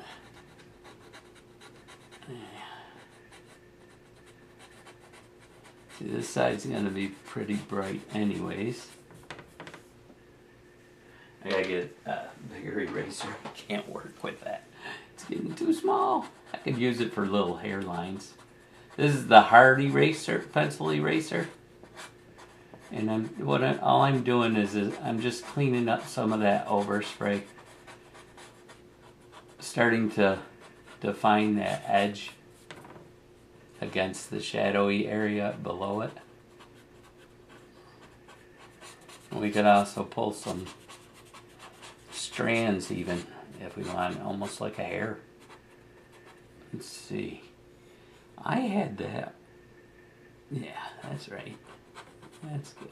A: See, this side's going to be pretty bright anyways. I gotta get a bigger eraser. I can't work with that. It's getting too small. I could use it for little hairlines. This is the hard eraser, pencil eraser. And all I'm doing is I'm just cleaning up some of that overspray. Starting to define that edge against the shadowy area below it. And we could also pull some strands even if we want, almost like a hair. Let's see. I had that. Yeah, that's right. That's good.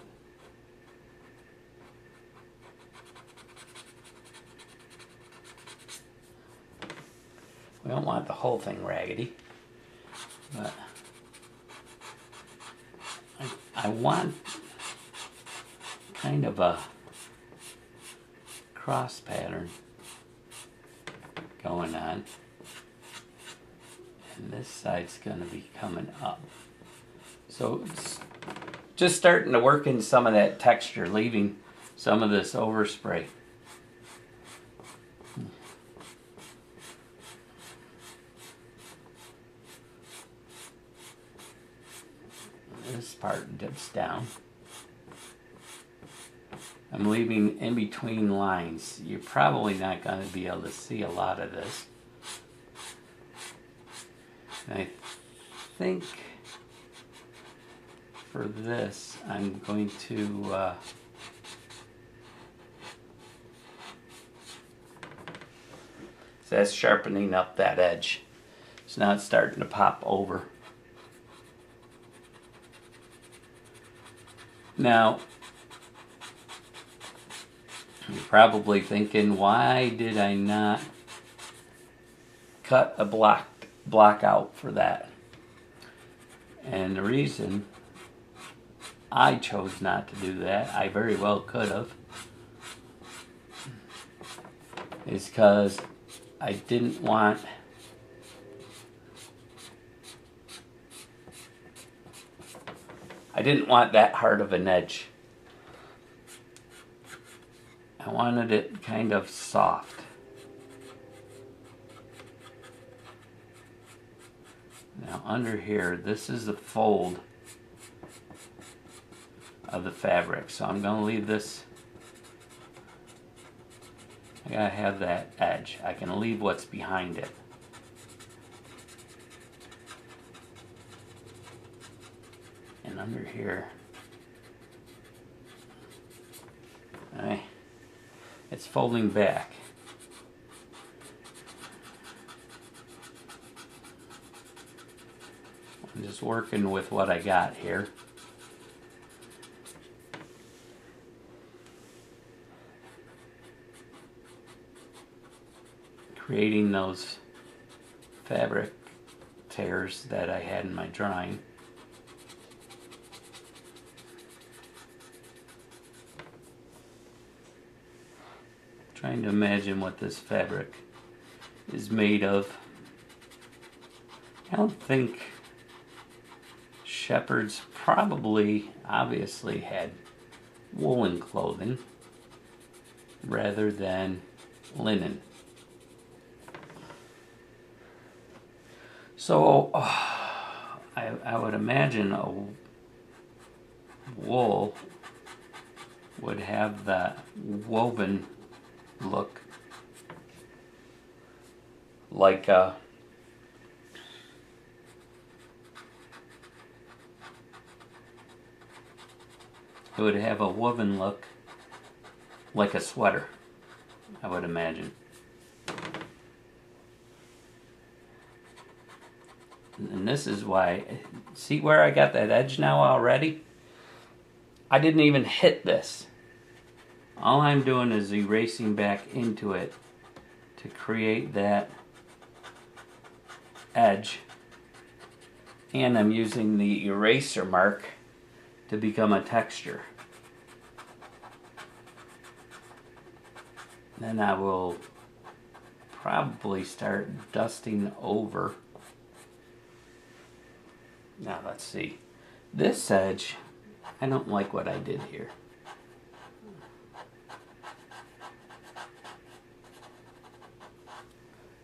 A: We don't want the whole thing raggedy, but I want kind of a cross pattern going on, and this side's going to be coming up. So it's just starting to work in some of that texture, leaving some of this overspray. This part dips down. I'm leaving in between lines. You're probably not going to be able to see a lot of this. And I think for this, I'm going to so that's sharpening up that edge. So now it's starting to pop over. Now, you're probably thinking, why did I not cut a block out for that? And the reason I chose not to do that, I very well could have, is because I didn't want that hard of an edge. I wanted it kind of soft. Now under here, this is the fold of the fabric. So I'm going to leave this. I gotta have that edge. I can leave what's behind it. And under here, it's folding back. I'm just working with what I got here. creating those fabric tears that I had in my drawing. Trying to imagine what this fabric is made of. I don't think shepherds probably, obviously, had woolen clothing rather than linen. So I would imagine a wool would have that woven look like it would have a woven look like a sweater, I would imagine. And this is why, see where I got that edge now already? I didn't even hit this. All I'm doing is erasing back into it to create that edge. And I'm using the eraser mark to become a texture. Then I will probably start dusting over. Now let's see. This edge, I don't like what I did here.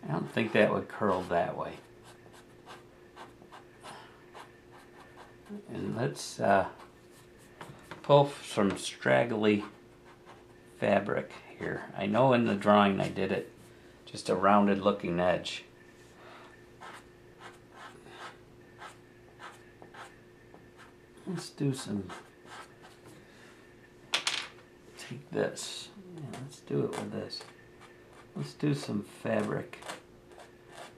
A: I don't think that would curl that way. And let's pull some straggly fabric here. I know in the drawing I did it just a rounded looking edge. Let's do some, take this, yeah, let's do it with this. Let's do some fabric,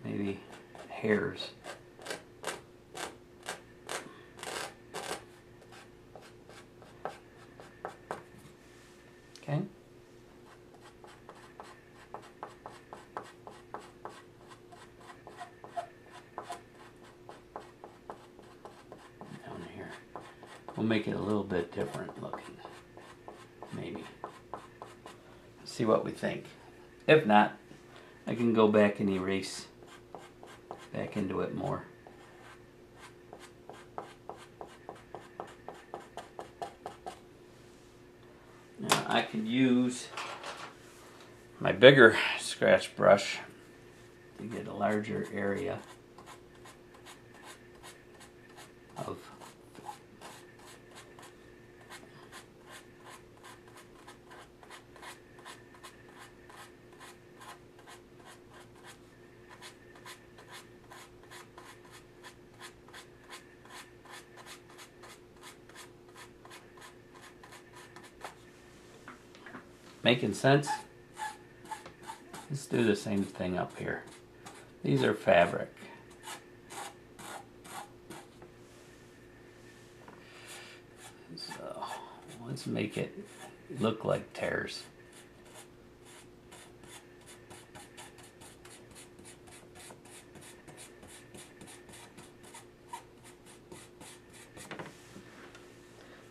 A: maybe hairs. Okay. Down here. We'll make it a little bit different looking. Maybe. See what we think. If not, I can go back and erase back into it more. Now I could use my bigger scratch brush to get a larger area of making sense? Let's do the same thing up here. These are fabric. So let's make it look like tears.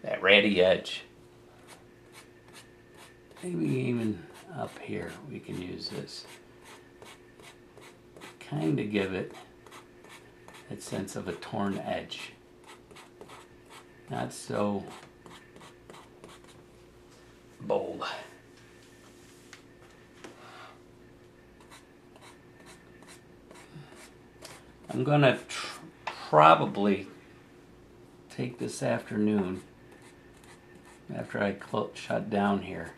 A: That ratty edge. Maybe even up here we can use this. Kind of give it that sense of a torn edge. Not so bold. I'm gonna probably take this afternoon after I shut down here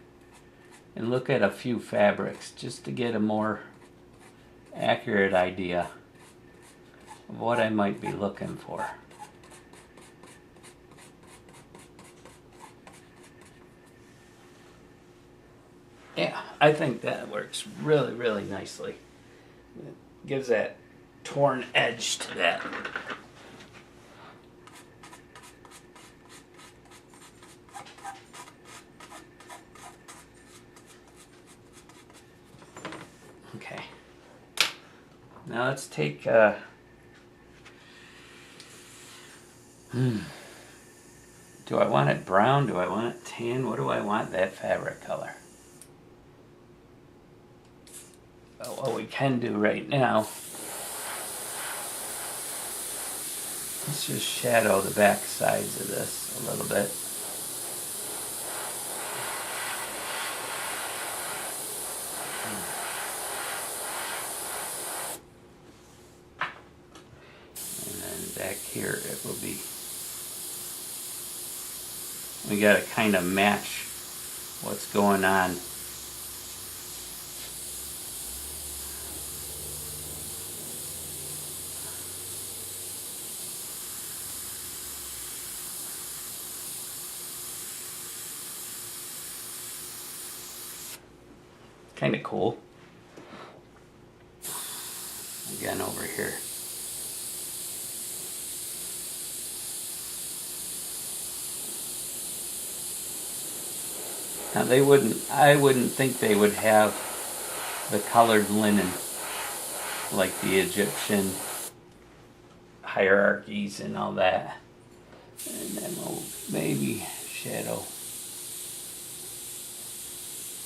A: and look at a few fabrics just to get a more accurate idea of what I might be looking for. Yeah, I think that works really, really nicely. It gives that torn edge to that. Okay. Now let's take, do I want it brown? Do I want it tan? What do I want that fabric color? Well, what we can do right now, let's just shadow the back sides of this a little bit. And then back here it will be, we got to kind of match what's going on. Kind of cool. Again over here. Now I wouldn't think they would have the colored linen like the Egyptian hierarchies and all that. And then we'll maybe shadow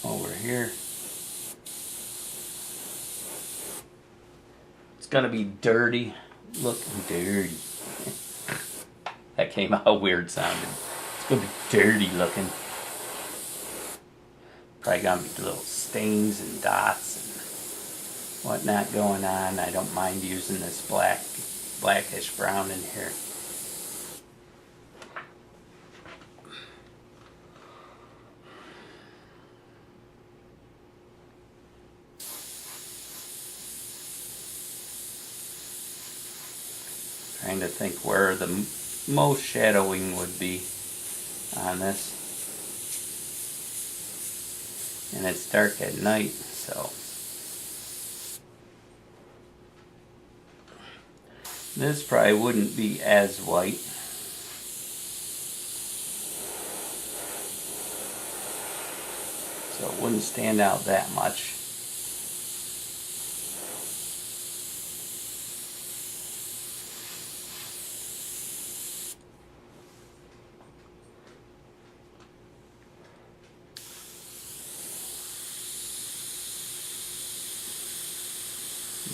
A: over here. It's gonna be dirty, looking dirty. That came out weird sounding. It's gonna be dirty looking. Probably gonna be little stains and dots and whatnot going on. I don't mind using this blackish brown in here. Trying to think where the most shadowing would be on this. And it's dark at night, so this probably wouldn't be as white. So it wouldn't stand out that much.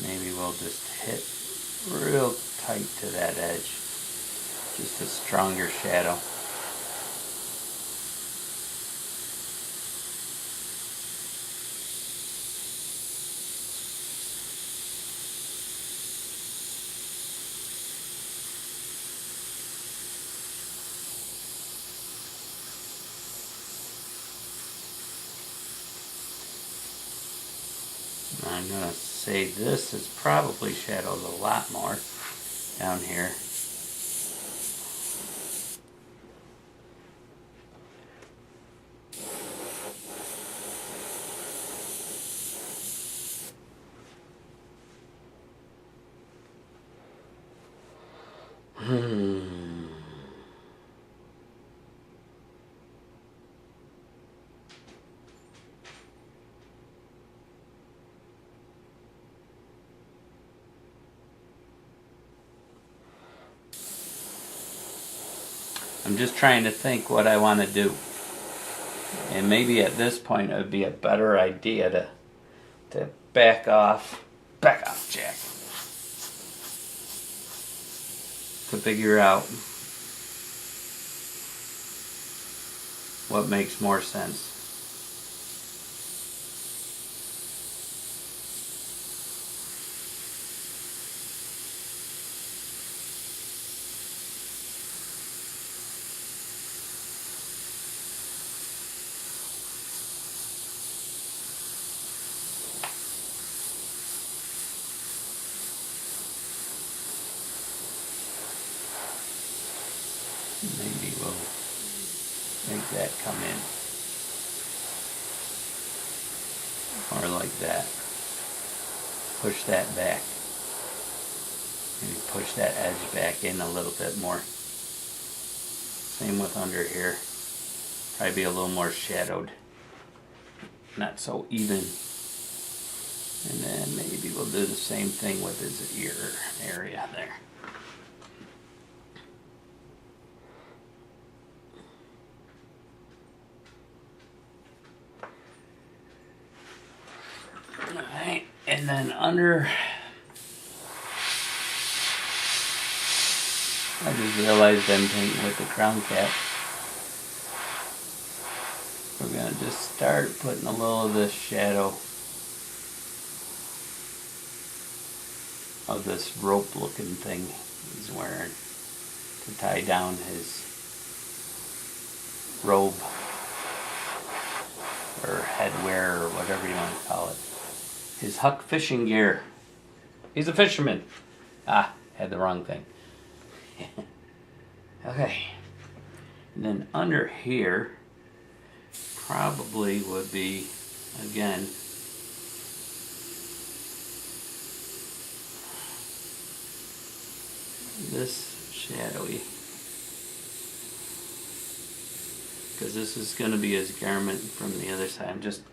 A: Maybe we'll just hit real tight to that edge. Just a stronger shadow. I'm going to say this is probably shadowed a lot more down here. I'm just trying to think what I want to do. And maybe at this point it would be a better idea to back off, Jack, to figure out what makes more sense. Maybe we'll make that come in. Or like that. Push that back. Maybe push that edge back in a little bit more. Same with under here. Probably be a little more shadowed. Not so even. And then maybe we'll do the same thing with his ear area there. Alright, and then under, I just realized I'm painting with the crown cap. We're going to just start putting a little of this shadow of this rope looking thing he's wearing to tie down his robe or headwear or whatever you want to call it. His Huck fishing gear. He's a fisherman. Ah, had the wrong thing. Okay. And then under here probably would be, again, this shadowy, because this is going to be his garment from the other side. I'm just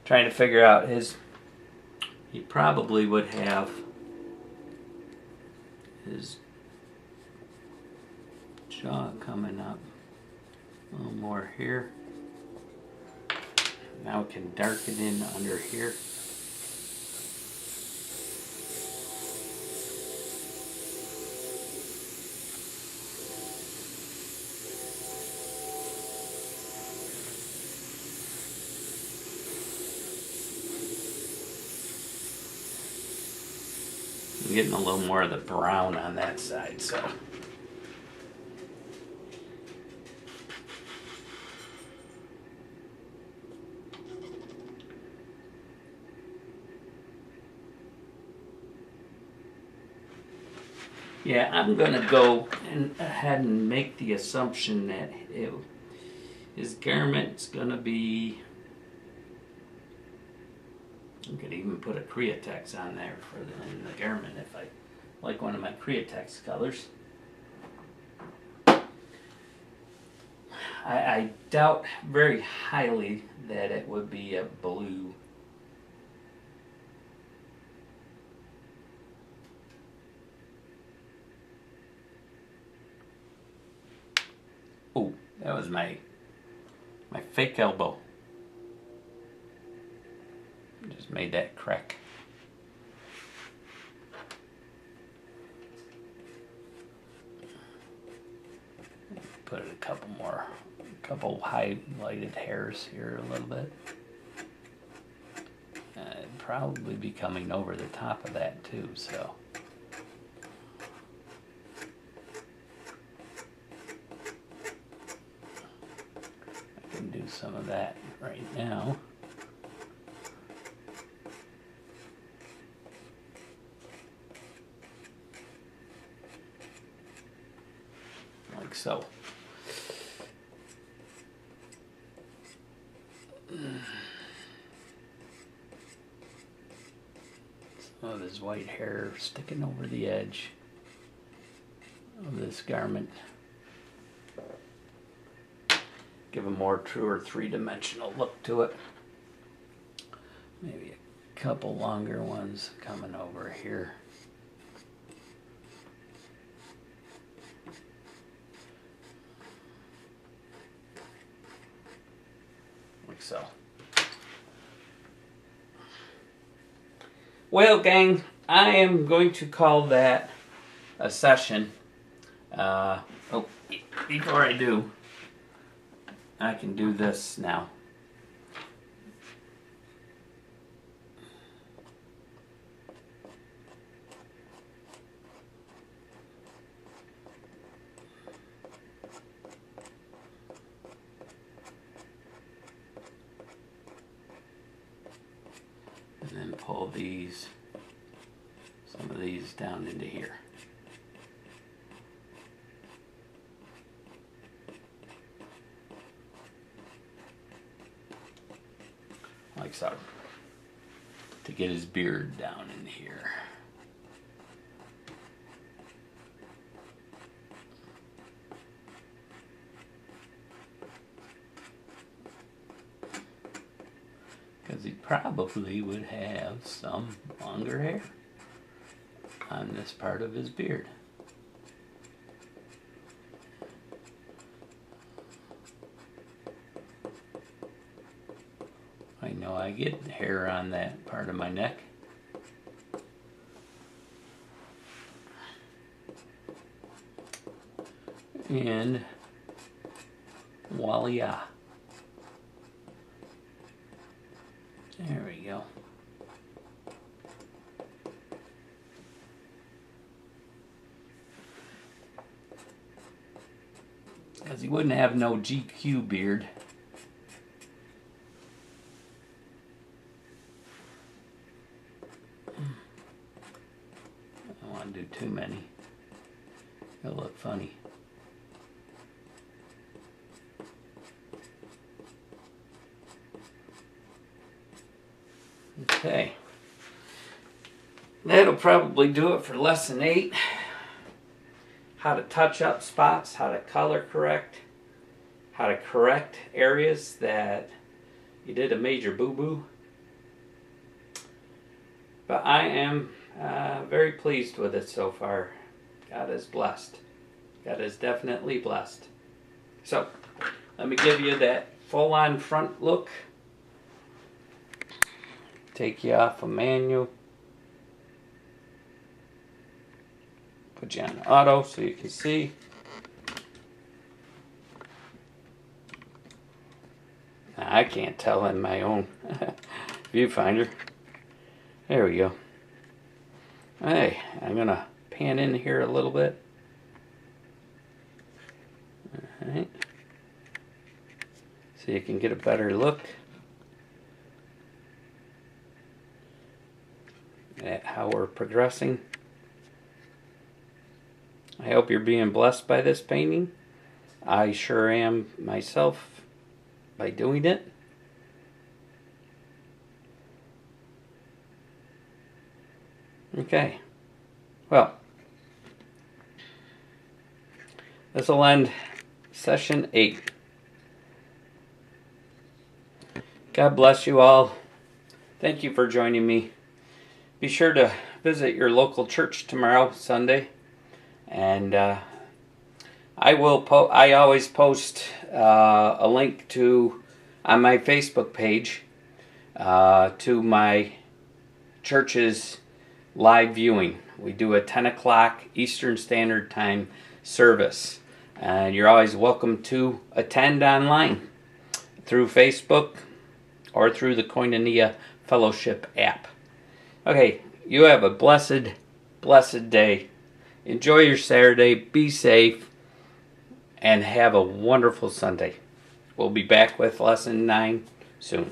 A: trying to figure out his, he probably would have his jaw coming up a little more here. Now we can darken in under here. I'm getting a little more of the brown on that side, so. Yeah, I'm gonna go ahead and make the assumption that his garment's gonna be, I could even put a Createx on there for in the garment if I like one of my Createx colors. I doubt very highly that it would be a blue. Oh, that was my fake elbow. Just made that crack. Put a couple highlighted hairs here a little bit. It'd probably be coming over the top of that too, so. I can do some of that right now. Like so. Some of his white hair sticking over the edge of this garment. Give a more truer three-dimensional look to it. Maybe a couple longer ones coming over here. Like so. Well, gang, I am going to call that a session. Before I do, I can do this now. And then pull these, some of these down into here. Like so. To get his beard down in here. Because he probably would have some longer hair on this part of his beard. I know I get hair on that part of my neck. And voila. There we go. Because he wouldn't have no GQ beard. I don't want to do too many. It'll look funny. Okay. That'll probably do it for lesson 8. How to touch up spots, how to color correct, how to correct areas that you did a major boo-boo. But I am very pleased with it so far. God is blessed. God is definitely blessed. So, let me give you that full-on front look. Take you off of manual. Put you on auto so you can see. I can't tell in my own viewfinder. There we go. Hey, I'm going to pan in here a little bit. Alright. So you can get a better look at how we're progressing. I hope you're being blessed by this painting. I sure am myself by doing it. Okay. Well, this will end session 8. God bless you all. Thank you for joining me. Be sure to visit your local church tomorrow, Sunday. And I always post a link to on my Facebook page to my church's live viewing. We do a 10 o'clock Eastern Standard Time service, and you're always welcome to attend online through Facebook or through the Koinonia Fellowship app. Okay, you have a blessed day. Enjoy your Saturday, be safe, and have a wonderful Sunday. We'll be back with lesson 9 soon.